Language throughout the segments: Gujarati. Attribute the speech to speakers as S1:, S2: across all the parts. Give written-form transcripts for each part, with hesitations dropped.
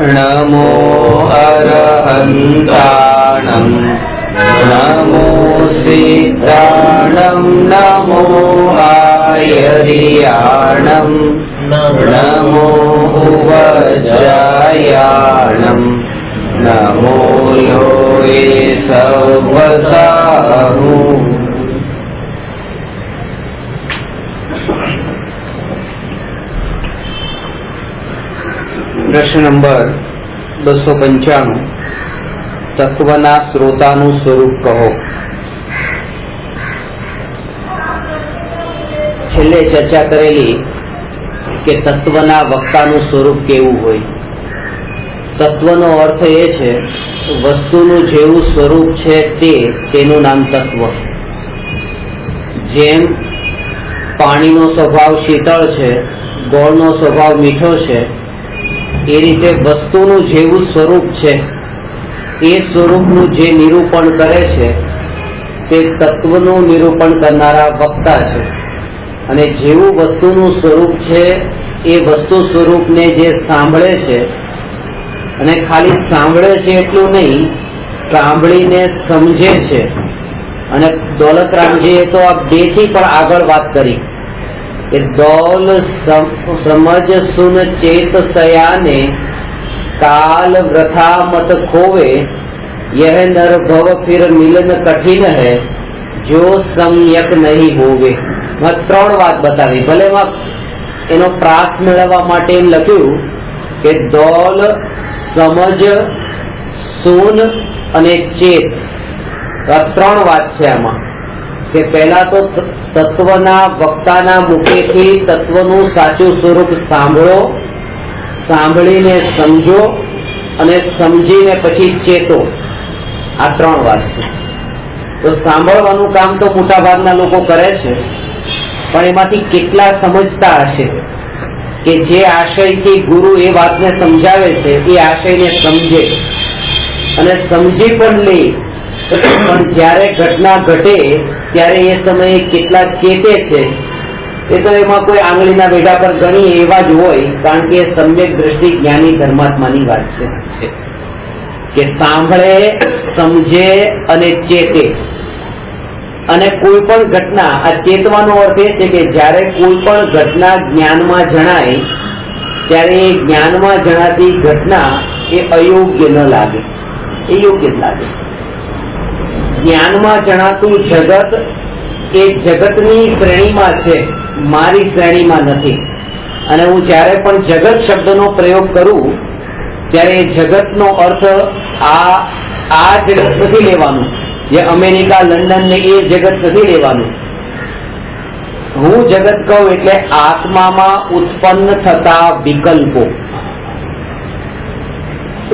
S1: नमो अरहन्ताणं नमो सिद्धाणं नमो आयर्याणं नमो वज्रायाणं नमो लोये सवसाहु। प्रश्न नंबर 295 तत्वना श्रोतानु स्वरूप कहो। छेल्ले चर्चा करेली के तत्वना वक्तानु स्वरूप केवुं होय। तत्वनो अर्थ ए छे वस्तुनु जेवुं स्वरूप छे तेनुं नाम तत्व। जेम पाणीनो स्वभाव शीतल छे, गोळनो स्वभाव मीठो छे, ए रीते वस्तुनु जेवुं स्वरूप छे ए स्वरूपनु जे निरूपण करे छे ते तत्वनु निरूपण करनारा वक्ता छे। अने जेवुं वस्तुनु स्वरूप छे ए वस्तु स्वरूपने जे सांभळे छे अने खाली सांभळे छे एटલું नहीं, सांभळीने समझे छे। अने दौलतरामजीए तो आ बेथी पण આગળ વાત કરી कि दौल समझ सुन चेत सयाने काल वृथा मत खोवे, यह नर भव फिर मिलन कठिन है जो सम्यक नहीं होवे। त्रण बात बतावी। भले एनो प्रास मेळववा माटे लख्युं कि दौल समझ सुन अने चेत आ त्रण बात छे आमां के पहला तो तत्वना वक्ताना मुखेथी तत्वनु साचुं स्वरूप सांभळो, सांभळीने समझो अने समजीने पछी चेतो। आ त्रण वात छे। तो सांभळवानुं काम तो मोटा भागना लोको करे छे, पण एमांथी केटला समजता हशे के जे आशयथी गुरु ए वातने समजावे छे ए आशयने समझे अने समजी पण ले, पण ज्यारे घटना घटे त्यारे ए समये केटला चेते छे ए तो एमां कोई आंगळीना वेढा पर गणी एवा ज होय, कारण के सम्यक दृष्टि ज्ञानी धर्मात्मानी वात छे के सांभळे, समझे अने चेते। अने कोई पण घटना आ चेतवानो अर्थ ए छे के ज्यारे कोई पण घटना ज्ञानमां जणाय त्यारे ए ज्ञानमां जणाती घटना ए अयोग्य न लागे, ए योग्य ज लागे। ज्ञानमां जणातुं जगत ए जगतनी श्रेणीमां छे, मारी श्रेणीमां नथी। अने हूँ ज्यारे पण जगत शब्दनो प्रयोग करूं त्यारे जगतनो अर्थ आ जगत नथी लेवानुं, जे अमेरिका लंडन ने ए जगत नथी लेवानुं। हूँ जगत कहूं एटले आत्मामां उत्पन्न थता विकल्पो।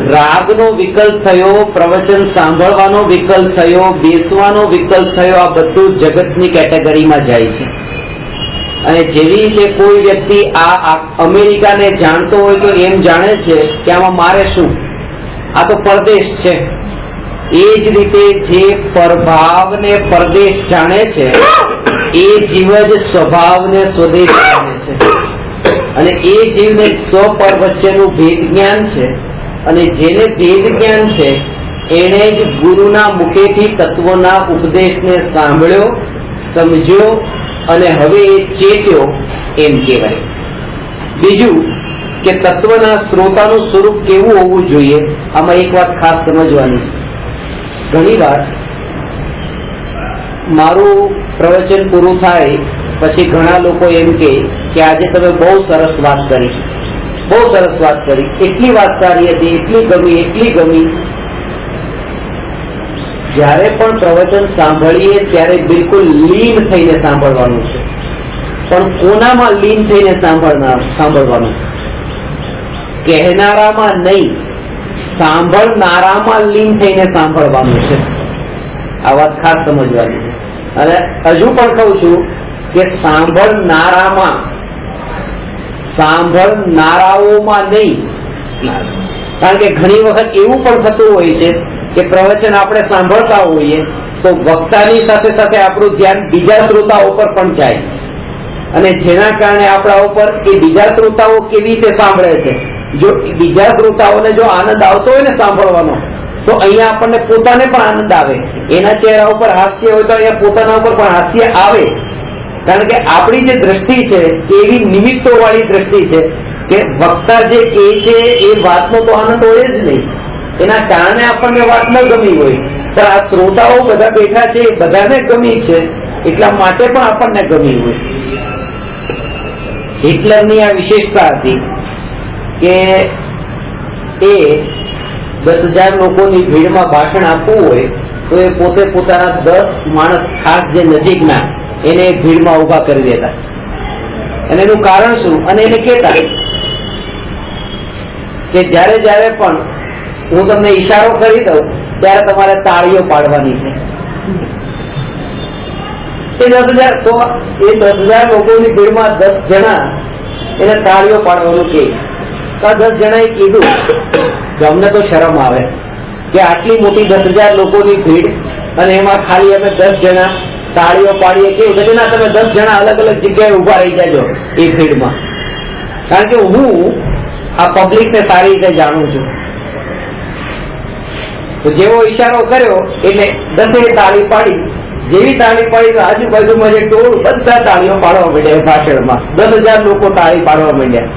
S1: रागनो विकल्प थयो, प्रवचन सांभळवानो विकल्प थयो, बेसवानो विकल्प थयो, आ बधुं जगतनी केटेगरीमां जाय छे। अने जेवी रीते कोई व्यक्ति आ अमेरिकाने जाणतो होय तो एम जाणे छे के आमां मारे शुं, आ तो परदेश छे। ए ज रीते जे परभावने परदेश जाणे छे ए जीव ज स्वभावने स्वदेश जाणे छे। अने ए जीवने स्वपर वच्चेनुं भेद ज्ञान छे अने जेने भेद ज्ञान छे एणे ज गुरुना मुखेथी तत्वना उपदेशने सांभळ्यो, समज्यो अने हवे ए चेत्यो एम कहेवाय। बीजुं के तत्वना श्रोतानुं स्वरूप केवुं होवुं जोईए, आमां एक वात खास समजवानी छे। घणीवार मारुं प्रवचन पूरुं थाय पछी घणा लोको एम कहे कि आजे तमे बहु सरस वात करी, बहु सरस बात करी, एटली बात सारी हती, एटली गमी, एटली गमी। ज्यारे पण प्रवचन सांभळीए त्यारे बिलकुल लीन थईने सांभळवानुं छे, पण कोनामां लीन थईने सांभळवानुं? कहेनारामां नहीं, सांभळनारामां लीन थईने सांभळवानुं छे। आ वात खास समजवानी छे। अने हजू पण कहું છું કે सांभळनारामां, सांभळनाराओमां नहीं। कारण के घणी वखत एवुं पण थतुं होय छे के प्रवचन आपणे सांभळता होईए तो वक्तानी साथे साथे आपणुं ध्यान बीजा श्रोताओ पर पण जाय, અને જેના કારણે આપણા ઉપર એ બીજા શ્રોતાઓ કેવી રીતે સાંભળે છે જો બીજા શ્રોતાઓને જો આનંદ આવતો હોય ને સાંભળવાનો, તો અહીંયા આપણને પોતાને પણ આનંદ આવે. એના ચહેરા ઉપર હાસ્ય હોય તો અહીંયા પોતાના ઉપર પણ હાસ્ય આવે. કારણ કે આપણી જે દ્રષ્ટિ છે એવી નિમિત્તો વાળી દ્રષ્ટિ છે કે વક્તા જે કહે છે એ વાતનો તો આનંદ હોય જ નહીં. એના કારણે આપણને વાત ન ગમી હોય, પણ આ શ્રોતાઓ બધા બેઠા છે એ બધાને ગમી છે, એટલા માટે પણ આપણને ગમી હોય. હિટલરની આ વિશેષતા હતી કે એ 10,000 લોકોની ભીડમાં ભાષણ આપવું હોય તો એ પોતે પોતાના 10 માણસ ખાસ જે નજીકના એને ભીડમાં ઉભા કરી દેતા. અને એનું કારણ શું? અને એને કહેતા કે જ્યારે જ્યારે પણ હું તમને ઈશારો કરી દઉં ત્યારે તમારે તાળીઓ પાડવાની છે. એ 10,000 તો એ 10,000 લોકોની ભીડમાં 10 જણા એને તાળીઓ પાડવાનું કે 10 જણાએ કીધું કે અમને તો શરમ આવે કે આટલી મોટી 10,000 લોકોની ભીડ અને એમાં ખાલી અમે 10 જણા તાળીઓ પાડીએ. કેવું કે ના, તમે 10 જણા અલગ અલગ જગ્યાએ ઉભા રહી જાજો એ ભીડમાં, કારણ કે હું આ પબ્લિકને સારી રીતે જાણું છું. તો જેવો ઈશારો કર્યો એટલે 10એ તાળી પાડી. જેવી તાળી પાડી તો આજુબાજુમાં જે ટોળ બધા તાળીઓ પાડવા માંડ્યા. ભાષણમાં 10,000 લોકો તાળી પાડવા માંડ્યા.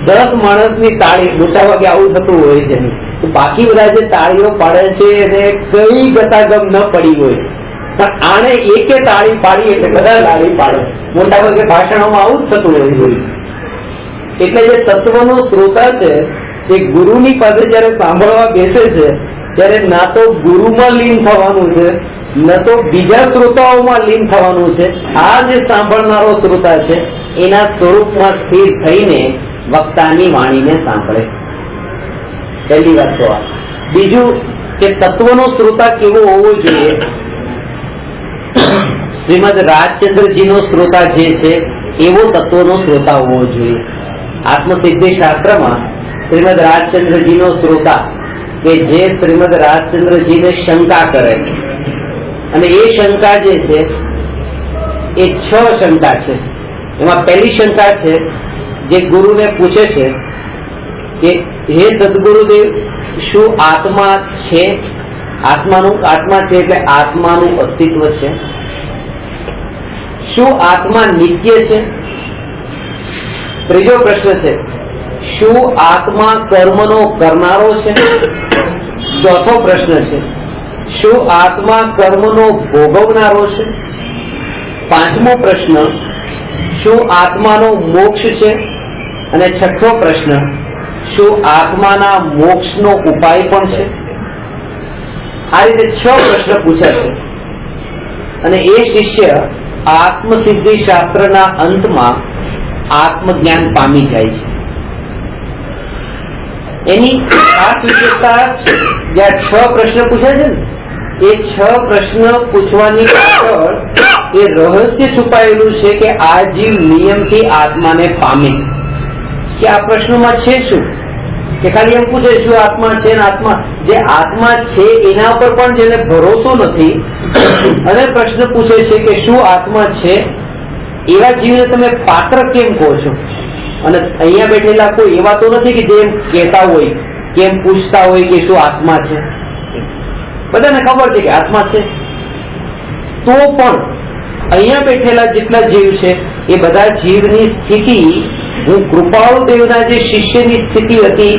S1: 10 માણસની તાળી, મોટા ભાગે આવું થતું હોય છે. તો બાકી બધા જે તાળીઓ પાડે છે એને કઈ ગતાગમ ન પડી હોય, પણ આને એકે તાળી પાડી એટલે બધા તાળી પાડે. મોટા ભાગે ભાષણોમાં આવું જ થતું હોય. એટલે જે તત્વનો શ્રોતા છે એ ગુરુની પાસે જયારે સાંભળવા બેસે છે ત્યારે ના તો ગુરુમાં લીન થવાનું છે, ન તો બીજા શ્રોતાઓમાં લીન થવાનું છે. આ જે સાંભળનારો શ્રોતા છે એના સ્વરૂપમાં સ્થિર થઈને વક્તાની વાણીને સાંભળે. પહેલી વાત તો આ. બીજું કે તત્વનો શ્રોતા કેવો હોવો જોઈએ? શ્રીમદ રાજચંદ્રજીનો શ્રોતા જે છે એવો તત્વનો શ્રોતા હોવો જોઈએ. આત્મસિદ્ધિ શાસ્ત્રમાં શ્રીમદ રાજચંદ્રજીનો શ્રોતા કે જે શ્રીમદ રાજચંદ્રજીને શંકા કરે છે, અને એ શંકા જે છે એ 6 શંકા છે. એમાં પહેલી શંકા છે જે ગુરુને પૂછે છે કે હે સદગુરુદેવ, શું આત્મા છે? આત્મા છે એટલે આત્માનું અસ્તિત્વ છે. શું આત્મા નિત્ય છે? ત્રીજો પ્રશ્ન છે શું આત્મા કર્મનો કરનારો છે? ચોથો પ્રશ્ન છે શું આત્મા કર્મનો ભોગવનારો છે? પાંચમો પ્રશ્ન શું આત્માનો મોક્ષ છે? અને છઠ્ઠો પ્રશ્ન શું આત્માના મોક્ષનો ઉપાય પણ છે? આ રીતે 6 પ્રશ્ન પૂછ્યા છે. અને એ શિષ્ય આત્મસિદ્ધિ શાસ્ત્રના અંતમાં આત્મજ્ઞાન પામી જાય છે. એની ખાસ વિશેષતા જે 6 પ્રશ્ન પૂછ્યા છે ને, એ 6 પ્રશ્ન પૂછવાની પાછળ એ રહસ્ય છુપાયેલું છે કે આ જીવ નિયમથી આત્માને પામે. કે આ પ્રશ્નોમાં છે શું? કે ખાલી એમ પૂછે શું આત્મા છે ને આત્મા જે આત્મા છે એના પર પણ જેને ભરોસો નથી અને પ્રશ્ન પૂછે છે કે શું આત્મા છે, એવા જીવને તમે પાત્ર કેમ કહો છો? અને અહીંયા બેઠેલા કોઈ એવા તો નથી કે જેમ કહેતા હોય, કેમ પૂછતા હોય કે શું આત્મા છે. બધાને ખબર છે કે આત્મા છે, તો પણ અહીંયા બેઠેલા જેટલા જીવ છે એ બધા જીવની સ્થિતિ હું કૃપાળુ દેવના જે શિષ્યની સ્થિતિ હતી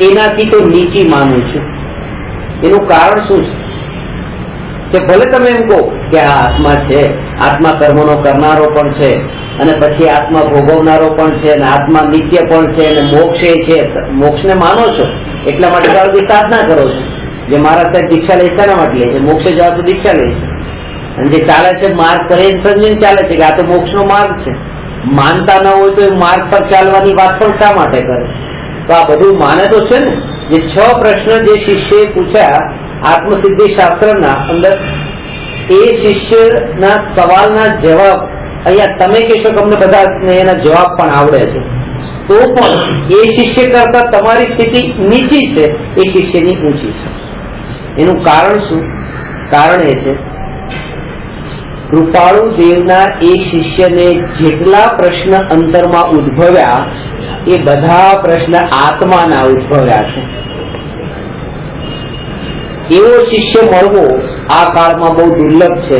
S1: એનાથી તો નીચી માનું છું. એનું કારણ શું છે? કે ભલે તમે એમ કહો કે આ આત્મા છે, આત્મા કર્મનો કરનારો પણ છે, અને પછી આત્મા ભોગવનારો પણ છે, અને આત્મા નિત્ય પણ છે, અને મોક્ષ છે. મોક્ષને માનો છો એટલા માટે બધી સાધના કરો છો. જે મારા સાહેબ દીક્ષા લે છે એના માટે લે છે, મોક્ષે જાવ તો દીક્ષા લે છે. અને જે ચાલે છે માર્ગ કરે સમજીને ચાલે છે કે આ તો મોક્ષનો માર્ગ છે. માનતા ન હોય તો એ માર્ગ પર ચાલવાની વાત પણ શા માટે કરે? તો આ બધું માને તો છે ને. જે 6 પ્રશ્ન જે શિષ્યએ પૂછ્યા આત્મસિદ્ધિ શાસ્ત્રના અંદર, એ શિષ્યના સવાલના જવાબ અહીંયા તમે કહેશો કે અમને બધા એના જવાબ પણ આવડે છે, તો પણ એ શિષ્ય કરતા તમારી સ્થિતિ નીચી છે, એ શિષ્યની ઊંચી છે. એનું કારણ શું? કારણ એ છે કૃપાળુ દેવના એ શિષ્યને જેટલા પ્રશ્ન અંતરમાં ઉદ્ભવ્યા એ બધા પ્રશ્ન આત્માના ઉદ્ભવ્યા છે. એવો શિષ્ય મળવો આ કાળમાં બહુ દુર્લભ છે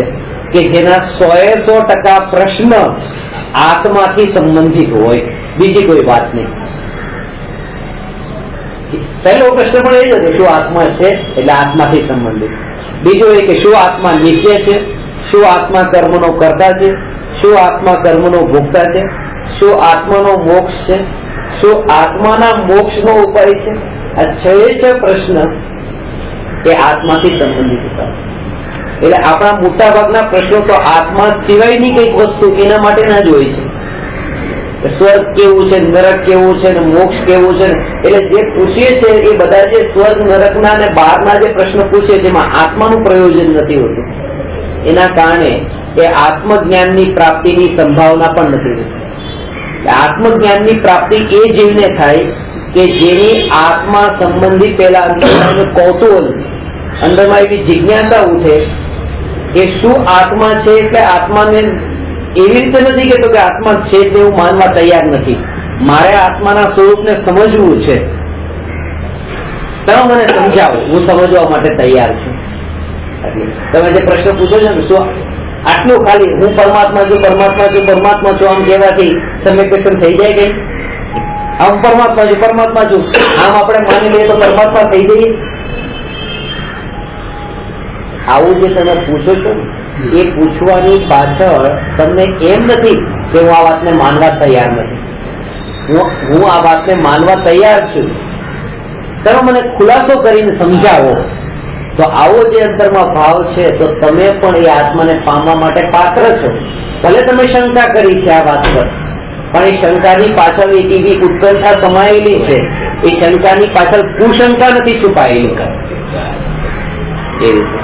S1: કે જેના 100% પ્રશ્ન આત્માથી સંબંધિત હોય, બીજી કોઈ વાત નહીં. પહેલો પ્રશ્ન પણ એ જ હતો, શું આત્મા છે? એટલે આત્માથી સંબંધિત. બીજો એ કે શું આત્મા નિત્ય છે? શું આત્મા કર્મનો કર્તા છે? શું આત્મા કર્મનો ભોગતા છે? શું આત્માનો મોક્ષ છે? શું આત્માના મોક્ષનો ઉપાય છે? આ 6 પ્રશ્ન એ આત્માથી સંબંધિત હતા. એટલે આપણા મોટા ભાગના પ્રશ્નો તો આત્મા સિવાયની કઈક વસ્તુ એના માટેના જ હોય છે. સ્વર્ગ કેવું છે, નરક કેવું છે, મોક્ષ કેવું છે, એટલે જે પૂછીએ છે એ બધા જે સ્વર્ગ નરકના અને બહારના જે પ્રશ્નો પૂછીએ છે એમાં આત્માનું પ્રયોજન નથી હોતું. એના કારણે એ આત્મજ્ઞાનની પ્રાપ્તિની સંભાવના પણ નથી હોતી. આત્મજ્ઞાનની પ્રાપ્તિ એ જીવને થાય કે જેની આત્મા સંબંધી પહેલા અંદરમાં કૌતૂહલ, અંદરમાં એવી જિજ્ઞાસા ઉઠે કે શું આત્મા છે. એટલે આત્માને એવી રીતે નથી કહેતો કે આત્મા છે તે હું માનવા તૈયાર નથી, મારે આત્માના સ્વરૂપને સમજવું છે, તમે મને સમજાવો, હું સમજવા માટે તૈયાર છું. તમે જે પ્રશ્ન પૂછો છો ને, શું આટલું ખાલી હું પરમાત્મા છું, પરમાત્મા છું, પરમાત્મા છું આમ કહેવાથી સમેકેશન થઈ જાય કઈ? આમ પરમાત્મા છું, પરમાત્મા છું આમ આપણે માની લઈએ તો પરમાત્મા થઈ જઈએ? આવું જે તમે પૂછો છો એ પૂછવાની પાછળ તમને એમ નથી કે હું આ વાતને માનવા તૈયાર નથી, હું આ વાતને માનવા તૈયાર છું, તમે મને ખુલાસો કરીને સમજાવો. તો આવો જે અંતરમાં ભાવ છે તો તમે પણ એ આત્માને પામવા માટે પાત્ર છો. ભલે તમે શંકા કરી છે આ વાત પર, પણ એ શંકાની પાછળ એક એવી ઉત્કંઠા સમાયેલી છે, એ શંકાની પાછળ કુશંકા નથી છુપાયેલી. એ રીતે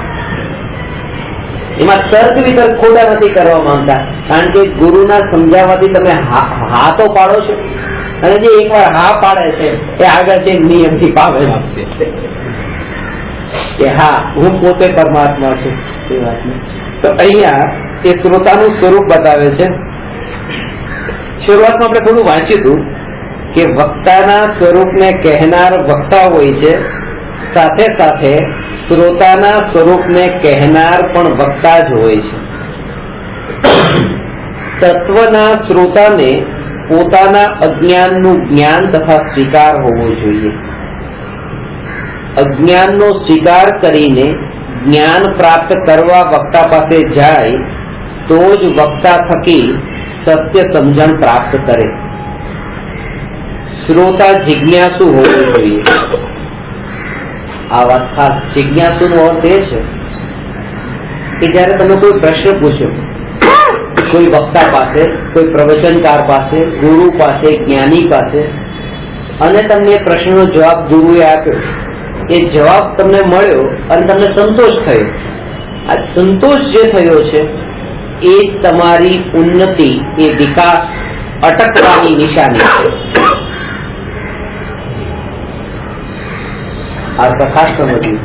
S1: એમાં તર્ક વિતર્ક ખોટા નથી કરવા માંગતા, કારણ કે ગુરુના સમજાવવાથી તમે હા તો પાડો છો, અને જે એકવાર હા પાડે છે એ આગળ છે નિયમથી પામે કે હા હું પોતે પરમાત્મા છું. એ વાત તો અહીંયા એ શ્રોતાનું સ્વરૂપ બતાવે છે. શરૂઆતમાં આપણે થોડું વાંચ્યું હતું કે વક્તાના સ્વરૂપને કહેનાર વક્તા હોય છે, સાથે સાથે શ્રોતાના સ્વરૂપને કહેનાર પણ વક્તા જ હોય છે. તત્વના શ્રોતાને પોતાના અજ્ઞાનનું જ્ઞાન તથા સ્વીકાર હોવો જોઈએ. અજ્ઞાનનો સ્વીકાર કરીને જ્ઞાન પ્રાપ્ત કરવા વક્તા પાસે જાય તો જ વક્તા થકી સત્ય સમજણ પ્રાપ્ત કરે. શ્રોતા જિજ્ઞાસુ હોવો જોઈએ. આ વાત ખાસ, જિજ્ઞાસુનો અર્થ એ છે કે જયારે તમે કોઈ પ્રશ્ન પૂછો કોઈ વક્તા પાસે, કોઈ પ્રવચનકાર પાસે, ગુરુ પાસે, જ્ઞાની પાસે, અને તમને પ્રશ્નનો જવાબ ગુરુએ આપ્યો, એ જવાબ તમને મળ્યો અને તમને સંતોષ થયો. આ સંતોષ જે થયો છે એ તમારી ઉન્નતિ, એ વિકાસ અટકવાની નિશાની છે. આ પ્રકાશ સમજ્યું.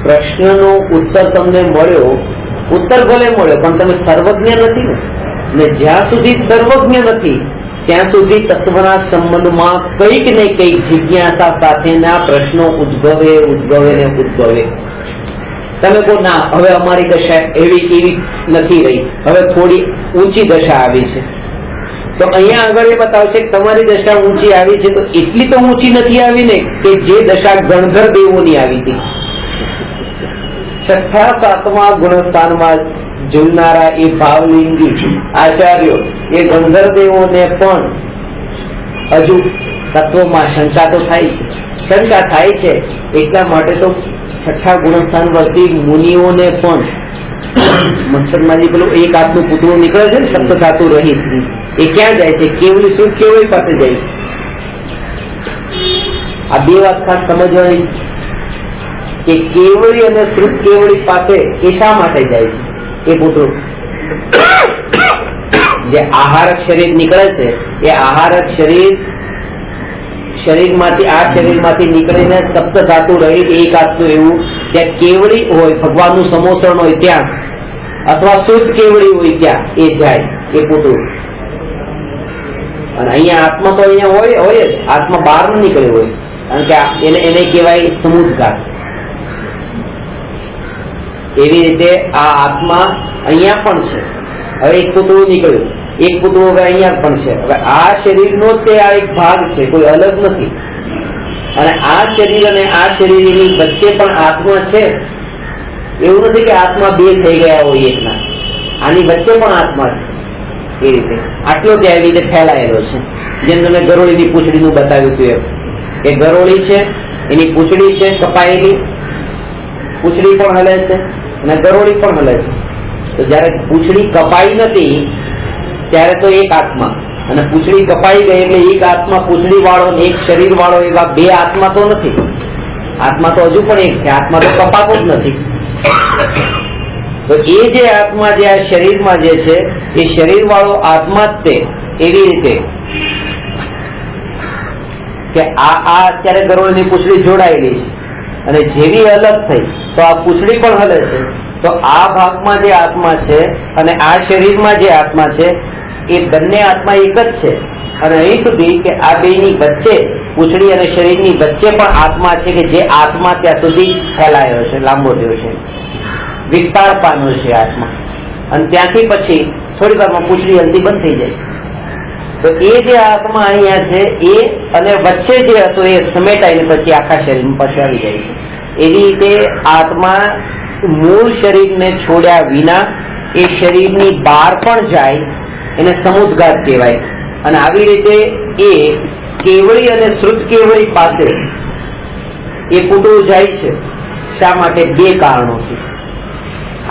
S1: પ્રશ્નનો ઉત્તર તમને મળ્યો, ઉત્તર ભલે મળ્યો પણ તમે સર્વજ્ઞ નથી ને જ્યાં સુધી સર્વજ્ઞ નથી ત્યાં સુધી તત્વના સંબંધમાં કંઈક ને કંઈક જિજ્ઞાસા સાથેના પ્રશ્નો ઉદ્ભવે. તમે કહો ના હવે અમારી દશા એવી નથી રહી, હવે થોડી ઊંચી દશા આવી છે, તો અહીંયા આગળ એ બતાવે છે કે તમારી દશા ઊંચી આવી છે, તો એટલી તો ઊંચી નથી આવી ને કે જે દશા ગણધર દેવોની આવી હતી. 6ઠા 7મા ગુણસ્થાનમાં ઝૂલનારા એ ભાવલિંગી આચાર્યો એ ગણધર દેવોને પણ હજુ તત્વમાં શંકા તો થાય છે. શંકા થાય છે એટલા માટે તો 6ઠા ગુણસ્થાન વર્તી મુનિઓને પણ મચ્છરમાંથી પેલું એક હાથનું પૂતળું નીકળે છે ને સપ્ત ધાતુ રહિત, એ ક્યાં જાય છે? કેવલી શું કેવળી પાસે જાય છે. આ બે વાત ખાસ સમજવાની કે કેવળી અને શ્રુત કેવળી પાસે એ શા માટે જાય છે? એ પૂતળું જે આહારક શરીર નીકળે છે એ આહારક શરીરમાંથી આ શરીરમાંથી નીકળીને સપ્ત ધાતુ રહિત એક હાથનું એવું ત્યાં કેવળી હોય, ભગવાનનું સમોસણ હોય ત્યાં, અથવા શુદ્ધ કેવળી હોય ત્યાં એ જાય એ પૂતળું. અને અહીંયા આત્મા તો અહીંયા હોય જ, આત્મા બહાર ન નીકળ્યો હોય, કારણ કે એને કહેવાય સમુદ્ગાર. એવી રીતે આ આત્મા અહીંયા પણ છે. હવે એક પૂતળું નીકળ્યું, એક પૂતળું હવે અહીંયા પણ છે. હવે આ શરીરનો તે આ એક ભાગ છે, કોઈ અલગ નથી. અને આ શરીર અને આ શરીરની વચ્ચે પણ આત્મા છે. એવું નથી કે આત્મા બે થઈ ગયા હોય એકના, આની વચ્ચે પણ આત્મા છે. એ રીતે આટલો ત્યાં એવી રીતે ફેલાયેલો છે. જેમ તમે ગરોળીની પૂંછડીનું બતાવ્યું હતું એમ, એ ગરોળી છે, એની પૂંછડી છે કપાયેલી, પૂંછડી પણ હલે છે અને ગરોળી પણ હલે છે. તો જયારે પૂંછડી કપાઈ નથી ત્યારે તો એક આત્મા, અને પૂંછડી કપાઈ ગઈ એટલે એક આત્મા પૂંછડી વાળો ને એક શરીર વાળો, એવા બે આત્મા તો નથી. આત્મા તો હજુ પણ એક છે, આત્મા તો કપાતો જ નથી. તો એ જે આત્મા જે આ શરીરમાં જે છે એ શરીર વાળો આત્મા જ તે. એવી રીતે કે આ અત્યારે ગરોળની પૂંછડી જોડાયેલી છે અને જેવી અલગ થઈ તો આ પૂંછડી પણ હલે છે. તો આ ભાગમાં જે આત્મા છે અને આ શરીરમાં જે આત્મા છે એ બંને આત્મા એક જ છે. અને અહીં સુધી કે આ બેની વચ્ચે, પૂંછડી અને શરીરની વચ્ચે પણ આત્મા છે, કે જે આત્મા ત્યાં સુધી ફેલાયો છે, લાંબો થયો છે, વિસ્તાર પામ્યો છે આત્મા. અને ત્યાંથી પછી થોડી વારમાં પૂંછડી હલતી બંધ થઈ જાય છે. તો એ જે આત્મા અહીંયા છે એ અને વચ્ચે જે હતો એ સમેટાઈને પછી આખા શરીરમાં પછી આવી જાય છે. એવી રીતે આત્મા મૂળ શરીરને છોડ્યા વિના એ શરીરની બહાર પણ જાય, એને સમુદ્ગાર કહેવાય. અને આવી રીતે એ કેવળી અને શ્રુત કેવળી પાસે એ પૂતળું જાય છે. શા માટે? બે કારણોથી.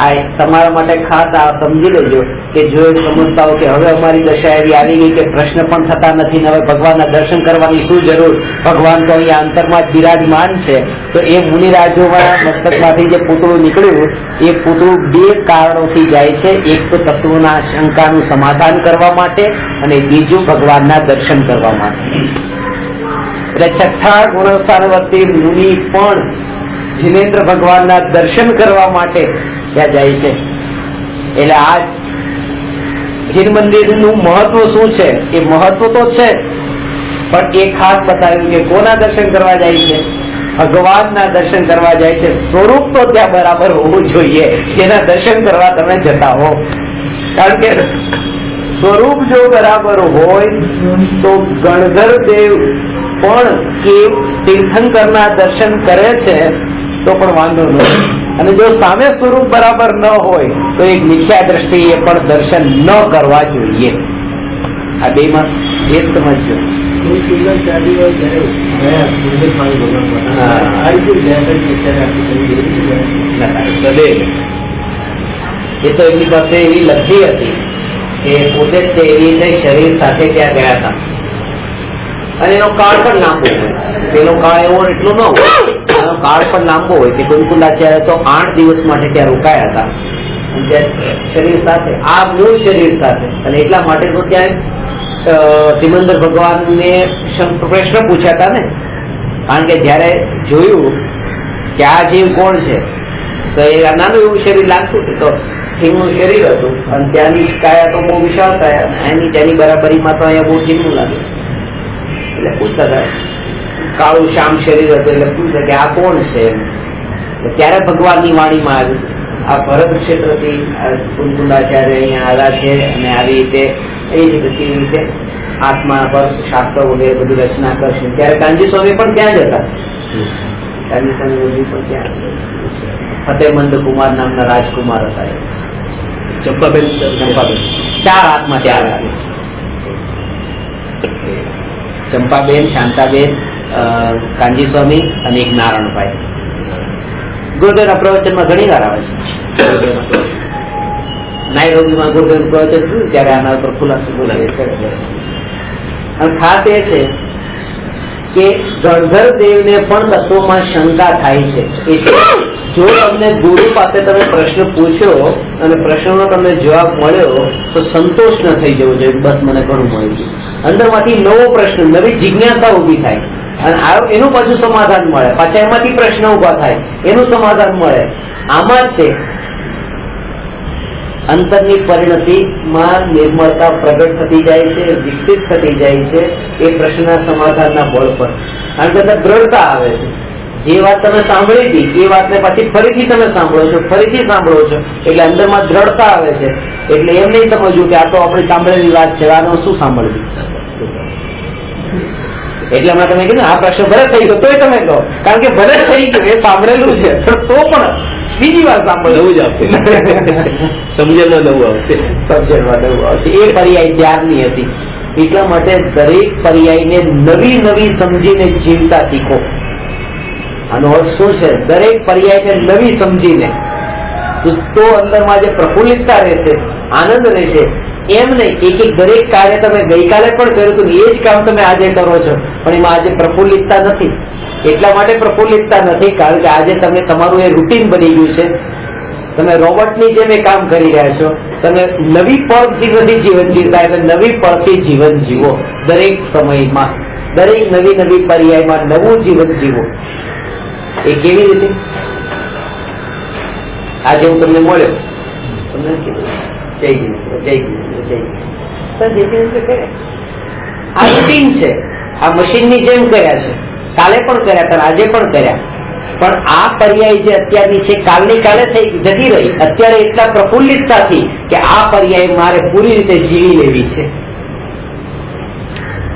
S1: આ તમારા માટે ખાસ આ સમજી લેજો કે જો સમજતા હો કે હવે અમારી દશા એવી આવી ગઈ કે પ્રશ્ન પણ થતા નથી ને હવે ભગવાનના દર્શન કરવાની શું જરૂર, ભગવાન તો અહીંયા અંતરમાં જ બિરાજમાન છે. તો એ મુનિરાજોમાં મસ્તકમાંથી જે પૂતળું નીકળ્યું એ પૂતળું બે કારણોથી જાય છે. એક તો તત્વના શંકાનું સમાધાન કરવા માટે અને બીજું ભગવાનના દર્શન કરવા માટે. એટલે છઠ્ઠા ગુણસ્થાનવર્તી મુનિ પણ જીનેન્દ્ર ભગવાનના દર્શન કરવા માટે ત્યાં જાય છે. એટલે આ જીન મંદિરનું મહત્વ શું છે? એ મહત્વ તો છે, પણ એ ખાસ બતાવ્યું કે કોના દર્શન કરવા જાય છે? ભગવાનના દર્શન કરવા જાય છે. સ્વરૂપ તો ત્યાં બરાબર હોવું જોઈએ જેના દર્શન કરવા તમે જતા હો. કારણ કે સ્વરૂપ જો બરાબર હોય તો ગણધર દેવ પણ કેવ તીર્થંકરના દર્શન કરે છે તો પણ વાંધો નથી. અને જો સામે સ્વરૂપ બરાબર ન હોય તો એક મિથ્યા દ્રષ્ટિએ પણ દર્શન ન કરવા જોઈએ. આ બે માં ભેદ સમજજો. એ તો એમની પાસે એવી લબ્ધિ હતી કે પોતે જ એવી રીતે શરીર સાથે ત્યાં ગયા હતા. અને એનો કાળ પણ લાંબો હોય, પેલો કાળ એવો એટલો ન હોય, એનો કાળ પણ લાંબો હોય. કે કુંકુલાચાર્ય તો 8 દિવસ માટે ત્યાં રોકાયા હતા શરીર સાથે, આ મૂળ શરીર સાથે. અને એટલા માટે તો ત્યાં સિમંદર ભગવાનને પ્રશ્ન પૂછ્યા હતા ને, કારણ કે જયારે જોયું કે આ જીવ કોણ છે તો એ નાનું એવું શરીર લાગતું હતું, તો ઠીંગનું શરીર હતું અને ત્યાંની કાયા તો બહુ વિશાળ કાયા, એની ત્યાંની બરાબરીમાં તો અહીંયા બહુ ઠીંગનું લાગે. એટલે પૂછતા હતા, કાળું શ્યામ શરીર હતું એટલે પૂછે કે આ કોણ છે? ત્યારે ભગવાનની વાણીમાં આવ્યું, આ ભરત ક્ષેત્રથી કુંકુલાચાર્ય અહીંયા આવ્યા છે અને આવી રીતે પછી રીતે આત્મા પર શાસ્ત્ર વગેરે બધું રચના કરશે. ત્યારે કાનજી સ્વામી પણ ત્યાં જ હતા. કાનજી સ્વામી પણ ત્યાં ફતેહમંદ કુમાર નામના રાજકુમાર હતા. ચંપાબેન 4 આત્મા ત્યાં આવ્યા. ચંપાબેન, શાંતાબેન, કાનજી સ્વામી અને એક નારાયણભાઈ. ગુરુદેવના પ્રવચનમાં ઘણી વાર આવે છે. નાઈરોબીમાં ગુરુદેવનું પ્રવચન થયું ત્યારે આના પર ખુલાસો બોલાવે છે. અને ખાસ એ છે કે ગણધર દેવને પણ તત્વમાં શંકા થાય છે. જો તમને ગુરુ પાસે તમે પ્રશ્ન પૂછ્યો અને પ્રશ્નનો તમને જવાબ મળ્યો તો સંતોષ ન થઈ જવો જોઈએ, બસ મને ઘણું મળ્યું. અંદરમાંથી નવો પ્રશ્ન, નવી જિજ્ઞાસા ઉભી થાય અને એનું પાછું સમાધાન મળે, પાછા એમાંથી પ્રશ્ન ઉભા થાય, એનું સમાધાન મળે. આમાં જ તે અંતરની પરિણતિમાં નિર્મળતા પ્રગટ થતી જાય છે, વિકસિત થતી જાય છે એ પ્રશ્નના સમાધાનના બળ પર. કારણ કે દ્રઢતા આવે છે. જે વાત તમે સાંભળી હતી એ વાતને પછી ફરીથી તમે સાંભળો છો, ફરીથી સાંભળો છો, એટલે અંદરમાં દ્રઢતા આવે છે. એટલે એમ નહીં સમજવું કે આ તો આપણી સાંભળેલી વાત છે, આનો શું સાંભળવી. એટલે હમણાં તમે કીધું આ પ્રશ્ન ભલે થઈ ગયો તોય તમે કહો, કારણ કે ભલે થઈ ગયું એ સાંભળેલું છે તો પણ બીજી વાર સાંભળવું જ આવશે, સમજણમાં નવું આવશે, સમજણમાં નવું આવશે. એ પર્યાય ત્યારની હતી. એટલા માટે દરેક પર્યાયને નવી નવી સમજીને જીવતા શીખો. આનો અર્થ શું છે? દરેક પર્યાયને નવી સમજીને તો અંદરમાં જે પ્રફુલ્લિતતા રહેશે, આનંદ રહેશે. એમ નહીં એક એક દરેક કાર્ય તમે ગઈકાલે પણ કર્યું હતું એ જ કામ તમે આજે કરો છો, પણ એમાં આજે પ્રફુલ્લિતતા નથી. એટલા માટે પ્રફુલ્લિતતા નથી કારણ કે આજે તમે તમારું એ રૂટીન બની ગયું છે. તમે રોબોટની જેમ એ કામ કરી રહ્યા છો. તમે નવી પળથી નથી જીવન જીવતા, એટલે નવી પળથી જીવન જીવો. દરેક સમયમાં, દરેક નવી નવી પર્યાયમાં નવું જીવન જીવો. એ કેવી રીતે? આજે હું તમને મળ્યો, તમને કીધું જય આ રૂટીન છે. આ મશીનની જેમ કર્યા છે, કાલે પણ કર્યા હતા, આજે પણ કર્યા. પણ આ પર્યાય જે અત્યારની છે કાલની કાલે થઈ જતી રહી. અત્યારે એટલા પ્રફુલ્લિતતાથી કે આ પર્યાય મારે પૂરી રીતે જીવી લેવી છે.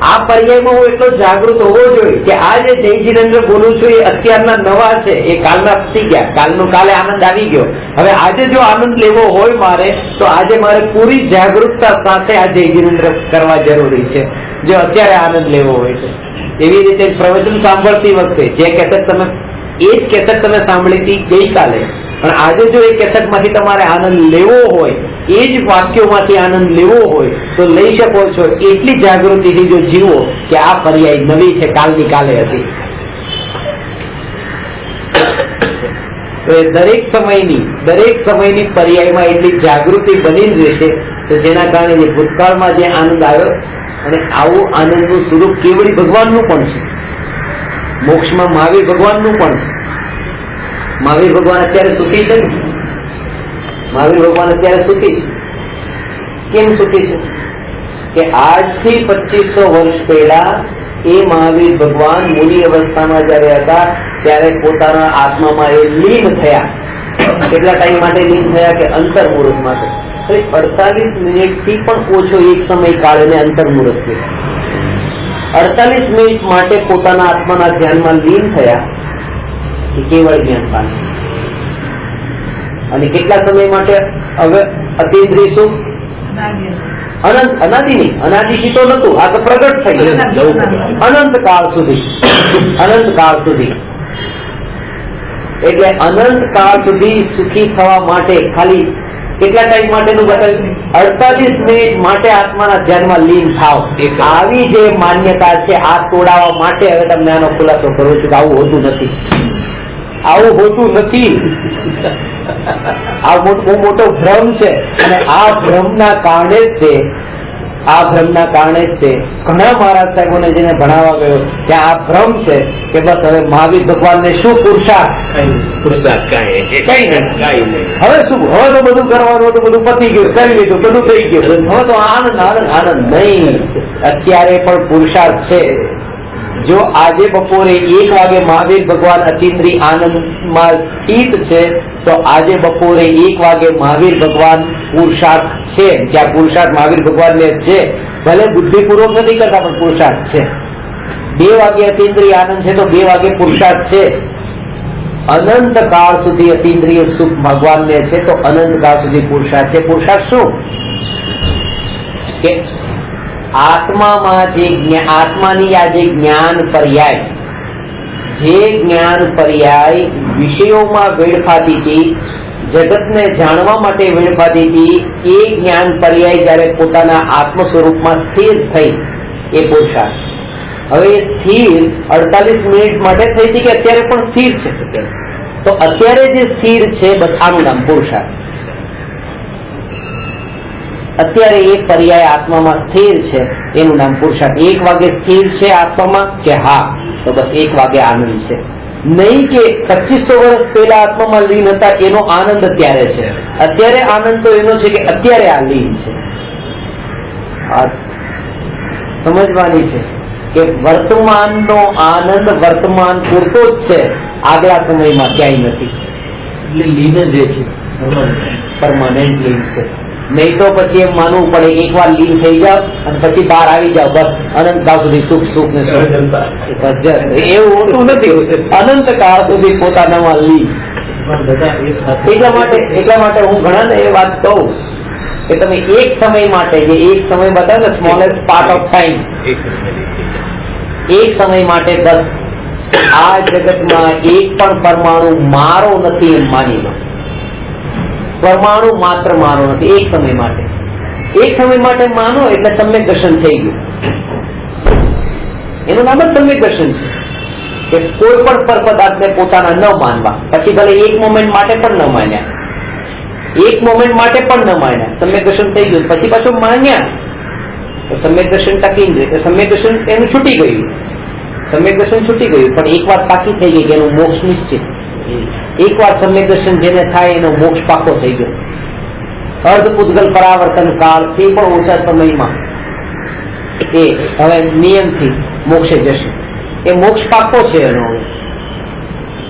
S1: આ પર્યાયમાં હું એટલો જાગૃત હોવો જોઈએ કે આ જે જય જીનેન્દ્ર બોલું છું એ અત્યારના નવા છે, એ કાલના પતી ગયા. કાલનું કાલે આનંદ આવી ગયો. હવે આજે જો આનંદ લેવો હોય મારે તો આજે મારે પૂરી જાગૃતતા સાથે આ જય જીનેન્દ્ર કરવા જરૂરી છે, જો અત્યારે આનંદ લેવો હોય છે. એવી રીતે પ્રવચન સાંભળતી વખતે જે કેસેટ તમે એ જ કેસેટ તમે સાંભળી હતી ગઈકાલે, પણ આજે જો એ કેસેટમાંથી તમારે આનંદ લેવો હોય, એ જ વાક્યોમાંથી આનંદ લેવો હોય તો લઈ શકો છો. એટલી જાગૃતિથી જો જીવો કે આ પર્યાય નવી છે, કાલની કાલે હતી. દરેક સમયની પર્યાયમાં એટલી જાગૃતિ બની જ રહેશે તો જેના કારણે ભૂતકાળમાં જે આનંદ આવ્યો અને આવું આનંદનું સ્વરૂપ કેવડી ભગવાનનું પણ છે. મોક્ષમાં મહાવીર ભગવાનનું પણ છે. મહાવીર ભગવાન અત્યારે સુખી છે ને? મહાવીર ભગવાન અત્યારે સુખી છે. કેમ સુખી છે? કે આજથી 2500 વર્ષ પહેલા એ મહાવીર ભગવાન મુનિ અવસ્થામાં જયારે હતા ત્યારે પોતાના આત્મામાં એ લીન થયા. કેટલા ટાઈમ માટે લીન થયા? કે અંતર્મુહૂર્ત માટે. 48 મિનિટથી પણ ઓછો એક સમયકાળ એને અંતર્મુહૂર્ત કહેવાય. 48 મિનિટ માટે પોતાના આત્માના ધ્યાનમાં લીન થયા એ કેવળ જ્ઞાન પામ્યા. અને કેટલા સમય માટે? હવે અતિન્દ્રિય સુખ અનંત, અનાદિ નહીં, અનાદિથી તો નતું, આ તો પ્રગટ થઈ અનંત કાળ સુધી. અનંત કાળ સુધી એટલે અનંત કાળ સુધી સુખી થવા માટે ખાલી કેટલા ટાઈમ માટેનું બતાવ્યું? 48 મિનિટ માટે આત્માના ધ્યાનમાં લીન થાવ. આવી જે માન્યતા છે આ તોડાવવા માટે હવે તમને આનો ખુલાસો કરું છું કે આવું હોતું નથી. આવું હોતું નથી. આ બહુ મોટો ભ્રમ છે અને આ ભ્રમના કારણે જ છે. આ ભ્રમના કારણે જ છે ઘણા મહારાજ સાહેબોને જેને ભણાવવા ગયો ત્યાં આ ભ્રમ છે કે બસ હવે મહાવીર ભગવાનને શું પુરુષાર્થ, કઈ નહીં, હવે શું, હવે તો બધું કરવાનું હતું, બધું પતી ગયું, કરી લીધું, બધું થઈ ગયું, હવે તો આનંદ આનંદ આનંદ. નહીં, અત્યારે પણ પુરુષાર્થ છે. જો આજે બપોરે 1 વાગે મહાવીર ભગવાન અતિન્દ્રિય આનંદમાં સ્થિત છે તો આજે બપોરે 1 વાગે મહાવીર ભગવાન પુરુષાર્થ છે. જ્યાં પુરુષાર્થ મહાવીર ભગવાનને છે, ભલે બુદ્ધિપૂર્વક નથી કરતા પણ પુરુષાર્થ છે. 2 વાગે અતિન્દ્રિય આનંદ છે તો 2 વાગે પુરુષાર્થ છે. અનંત કાળ સુધી અતિન્દ્રિય સુખ ભગવાનને છે તો અનંત કાળ સુધી પુરુષાર્થ છે. પુરુષાર્થ શું? કે આત્મામાં જે આત્માની આ જે જ્ઞાન પર્યાય, જે જ્ઞાન પર્યાય વિષયોમાં વેડફાતી હતી, જગતને જાણવા માટે વેડફાતી હતી, એ જ્ઞાન પર્યાય જયારે પોતાના આત્મ સ્વરૂપમાં સ્થિર થઈ એ પુરુષાર્થ. હવે સ્થિર 48 મિનિટ માટે થઈ હતી કે અત્યારે પણ સ્થિર છે? તો અત્યારે જે સ્થિર છે બસ આનું નામ પુરુષાર્થ. અત્યારે એક પર્યાય આત્મામાં સ્થિર છે એનું નામ પુરુષાર્થ. 1 વાગે સ્થિર છે આત્મામાં કે હા, તો બસ 1 વાગે આનંદ છે. નહીં કે 2500 વર્ષ પહેલા આત્મામાં લીન હતા એનો આનંદ અત્યારે છે. અત્યારે આનંદ તો એનો છે કે અત્યારે આ લીન છે. આ સમજવાની છે કે વર્તમાનનો આનંદ વર્તમાન પૂરતો જ છે, આગલા સમયમાં ક્યાંય નથી.
S2: એટલે લીન જ રહે છે,
S1: પરમાનન્ટ લીન છે. નહીં તો પછી એમ માનવું પડે એકવાર લીન થઈ જાવ અને પછી બહાર આવી જાવ, બસ અનંત કાળ સુધી સુખ સુખ ને એવું હોતું નથી. અનંત કાળ સુધી પોતાનામાં લીન. એટલા માટે હું ઘણાને એ વાત કહું કે તમે એક સમય માટે, જે એક સમય બતાવે ને સ્મોલેસ્ટ પાર્ટ ઓફ ટાઈમ, એક સમય માટે બસ આ જગતમાં એક પણ પરમાણુ મારો નથી એમ માની લો. પરમાણુ માત્ર મારો નથી. એક સમય માટે, એક સમય માટે માનો એટલે સમ્યક દર્શન થઈ ગયું. એનું નામ જ સમ્યક દર્શન છે કે કોઈ પણ પર પદાર્થને પોતાના ન માનવા. પછી ભલે એક મોમેન્ટ માટે પણ ન માન્યા, એક મોમેન્ટ માટે પણ ન માન્યા, સમ્યક દર્શન થઈ ગયું. પછી પાછું માન્યા તો સમ્યક દર્શન ટકી રહે. સમ્યક દર્શન એનું છૂટી ગયું, સમ્યક દર્શન છૂટી ગયું. પણ એક વાત પાકી થઈ ગઈ કે એનું મોક્ષ નિશ્ચિત. એક વાર સમ્યક દર્શન જેને થાય એનો મોક્ષ પાકો થઈ ગયો. અર્ધ પૂતગલ પરાવર્તન કાળ થી પણ ઓછા સમયમાં એ હવે નિયમથી મોક્ષે જશે. એ મોક્ષ પાકો છે એનો.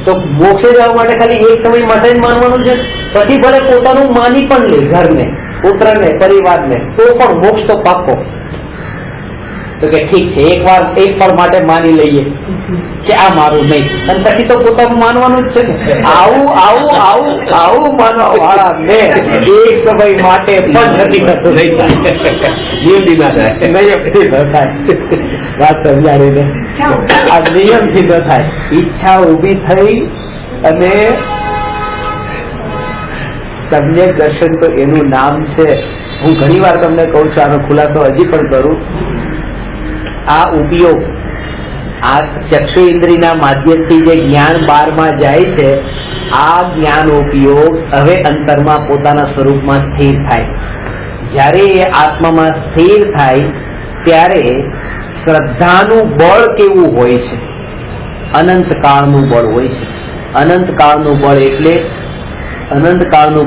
S1: તો મોક્ષે જવા માટે ખાલી એક સમય માટે જ માનવાનું છે. પછી ભલે પોતાનું માની પણ લે, ઘરને, પુત્રને, પરિવારને, તો પણ મોક્ષ તો પાકો. તો કે ઠીક છે, એક વાર એક પળ માટે માની લઈએ કે આ મારું નહીં, અને પછી તો પોતાનું માનવાનું જ છે ને. આવું આવું આવું આવું માનવા વાળા ને એક સમય માટે પણ નથી થતું. નિયમથી ના થાય, નિયમથી ન થાય. વાત સમજાડીને આ નિયમથી ન થાય. ઈચ્છા ઉભી થઈ અને સમ્યક દર્શન તો એનું નામ છે. હું ઘણી વાર તમને કહું છું, આનો ખુલાસો હજી પણ કરું. આ ઉપયોગ, આ ચક્ષુ ઇન્દ્રિયના માધ્યમથી જે જ્ઞાન બહારમાં જાય છે, આ જ્ઞાન ઉપયોગ હવે અંતરમાં પોતાના સ્વરૂપમાં સ્થિર થાય. જ્યારે એ આત્મામાં સ્થિર થાય ત્યારે શ્રદ્ધાનું બળ કેવું હોય છે? અનંત કાળનું બળ હોય છે. અનંત કાળનું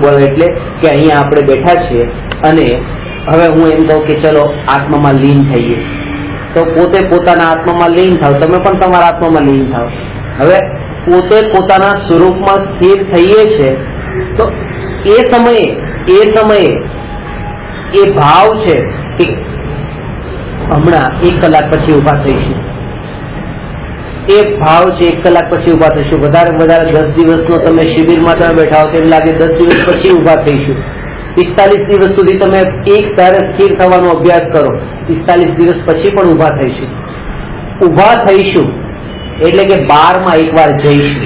S1: બળ એટલે કે અહીંયા આપણે બેઠા છીએ અને હવે હું એમ કહું કે ચલો આત્મામાં લીન થઈએ, તો પોતે પોતાના આત્મામાં લીન થાવ, તમે પણ તમારા આત્મામાં લીન થાવ. હવે પોતે પોતાના સ્વરૂપમાં સ્થિર થઈએ છે તો એ સમયે એ ભાવ છે કે હમણાં 1 કલાક પછી ઉભા થઈશું. એ ભાવ છે 1 કલાક પછી ઉભા થઈશું. વધારે 10 દિવસનો તમે શિબિરમાં તમે બેઠા હો તો એમ લાગે 10 દિવસ પછી ઉભા થઈશું. 45 દિવસ સુધી તમે એક તારે સ્થિર થવાનો અભ્યાસ કરો, 45 દિવસ પછી પણ ઉભા થઈશું. ઉભા થઈશું એટલે કે 12માં એકવાર જઈશું.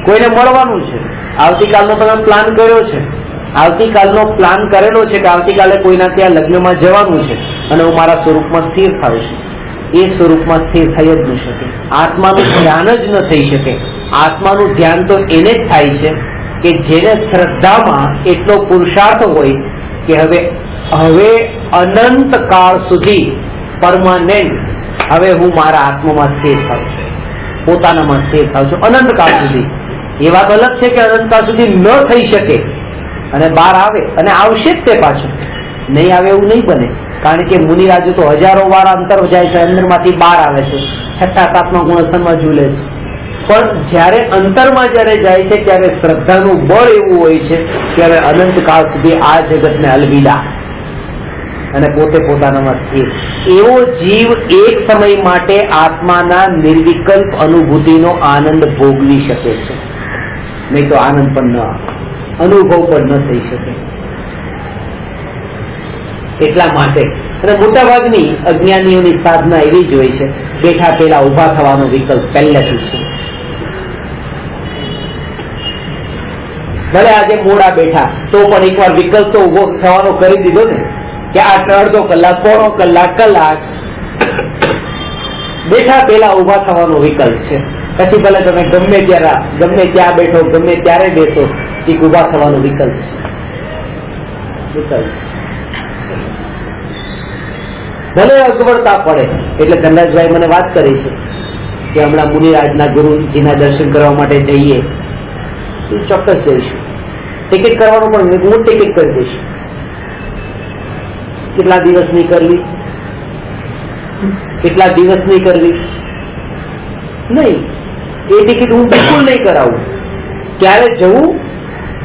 S1: કોઈને મળવાનું છે, આવતીકાલનો તમે પ્લાન કર્યો છે, આવતીકાલનો પ્લાન કરેલો છે કે આવતીકાલે કોઈના ત્યાં લગ્નમાં જવાનું છે અને હું મારા સ્વરૂપમાં સ્થિર થાઉં છું. એ સ્વરૂપમાં સ્થિર થઈ જ ન શકે. આત્માનું ધ્યાન જ ન થઈ શકે. આત્માનું ધ્યાન તો એને જ થાય છે કે જેને શ્રદ્ધામાં એટલો પુરુષાર્થ હોય કે હવે અનંત કાળ સુધી પરમાનન્ટ હવે હું મારા આત્મામાં સ્થિર થાઉં છું, પોતાનામાં સ્થિર થાઉં છું અનંત કાળ સુધી. એ વાત અલગ છે કે અનંત કાળ સુધી ન થઈ શકે અને બહાર આવે, અને આવશે જ તે પાછું. નહીં આવે એવું નહીં બને, કારણ કે મુનિરાજુ તો હજારો વાર અંતર જાય છે, અંદરમાંથી બહાર આવે છે, 6ઠા 7મા ગુણસ્થાનમાં ઝૂલે છે. પણ જ્યારે અંતરમાં જ્યારે જાય છે ત્યારે શ્રદ્ધાનું બળ એવું હોય છે કે હવે અનંત કાળ સુધી આ જગતને અલવિદા, અને પોતે પોતાનામાં સ્થિર. એવો જીવ એક સમય માટે આત્માના નિર્વિકલ્પ અનુભૂતિનો આનંદ ભોગવી શકે છે. નહીં તો આનંદ પણ ન આવે, અનુભવ પણ ન થઈ શકે. એટલા માટે અને મોટાભાગની અજ્ઞાનીઓની સાધના એવી જ હોય છે, બેઠા પેલા ઉભા થવાનો વિકલ્પ પહેલેથી છે. ભલે આજે મોડા બેઠા તો પણ એકવાર વિકલ્પ તો ઉભો થવાનો કરી દીધો ને, કે આ અડધો કલાક, પોણો કલાક બેઠા પેલા ઉભા થવાનો વિકલ્પ છે. પછી ભલે તમે ગમે ત્યાં બેઠો, ગમે ત્યારે બેસો, એક ઉભા થવાનો વિકલ્પ છે. ભલે અગવડતા પડે. એટલે ધનરાજભાઈ મને વાત કરી છે કે હમણાં મુનિરાજના ગુરુજીના દર્શન કરવા માટે જઈએ, ચોક્કસ જઈશું. ટિકિટ કરવાનું પણ હું ટિકિટ કરી દઈશ. કેટલા દિવસની કરવી, કેટલા દિવસની કરવી નહીં, એ ટિકિટ હું બિલકુલ નહીં કરાવું. ક્યારે જવું